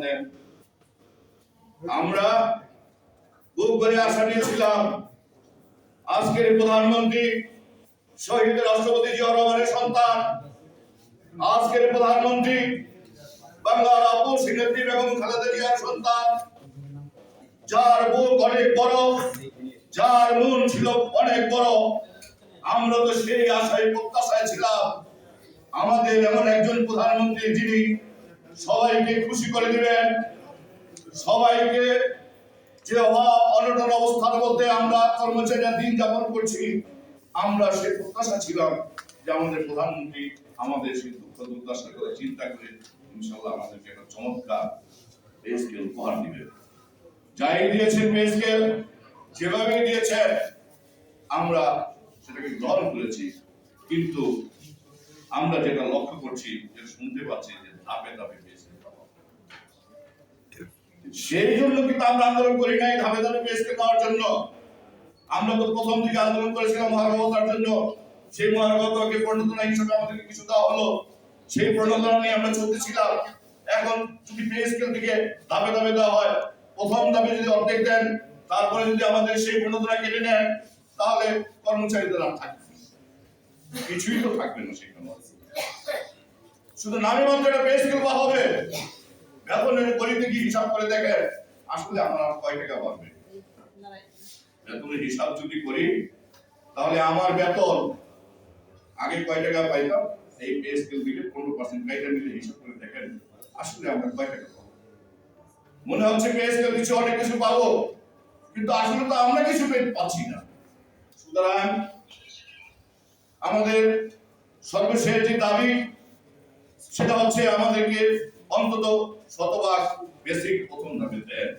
দেন। আমরা বুক করে আশা নিয়েছিলাম আজকের প্রধানমন্ত্রী শহীদ রাষ্ট্রপতি জিয়াউর রহমানের সন্তান, আজকের প্রধানমন্ত্রী বাংলার আবু সিনেত্রী বেগম খালেদা জিয়ার সন্তান, যার বুক অনেক বড়, যার মন ছিল অনেক বড়। আমরা তো সেই আশায় প্রত্যাশায় ছিলাম আমাদের এমন একজন প্রধানমন্ত্রী যিনি সবাইকে খুশি করে দিবেন, সবাইকে যে অভাব অনটন অবস্থার মধ্যে আমরা কর্মচারীরা দিন যাপন করছি, আমরা সে প্রত্যাশা ছিলাম যে আমাদের প্রধানমন্ত্রী আমাদের সেই দুঃখ দুর্দশার কথা চিন্তা করে ইনশাআল্লাহ আমাদেরকে একটা চমৎকার পে স্কেল উপহার দিবেন। যাই দিয়েছেন পে স্কেল, যেভাবে দিয়েছেন আমরা সেটাকে গ্রহণ করেছি, কিন্তু আমরা যেটা লক্ষ্য করছি, যেটা শুনতে পাচ্ছি যে ধাপে ধাপে পে স্কেল পাওয়া, সেই জন্য কিন্তু আমরা আন্দোলন করি নাই ধাপে ধাপে পে স্কেল পাওয়ার জন্য। আমরা তো প্রথম থেকে আন্দোলন করেছিলাম মহার্ঘভাতার জন্য। সেই মহার্ঘভাতাকে প্রণোদনা হিসেবে আমাদেরকে কিছু দেওয়া হলো, সেই প্রণোদনা নিয়ে আমরা চলতেছিলাম। এখন যদি পে স্কেল থেকে ধাপে ধাপে দেওয়া হয়, প্রথম ধাপে যদি অর্ধেক দেন, তারপরে যদি আমাদের সেই প্রণোদনা কেটে নেন, তাহলে কর্মচারীদের আর থাকবে কিছুই তো থাকবে না সেখানে। শুধু নামে মাত্র একটা পে স্কেল হবে, বেতনের গরিতে কি হিসাব করে দেখেন আসলে আমার কয় টাকা পাবে। বেতনের হিসাব যদি করি তাহলে আমার বেতন আগে কয় টাকা পাইতাম, এই পে স্কেল দিলে 15% কাইটা মিলে হিসাব করে দেখেন আসলে আমরা কয় টাকা পাবো। মনে হচ্ছে পে স্কেল কিছু অনেক কিছু পাবো, কিন্তু আসলে তো আমরা কিছু পাচ্ছি না। সুতরাং আমাদের সর্বশেষ যে দাবি সেটা হচ্ছে আমাদেরকে অন্তত শতভাগ বেসিক প্রথম দাবি দেন।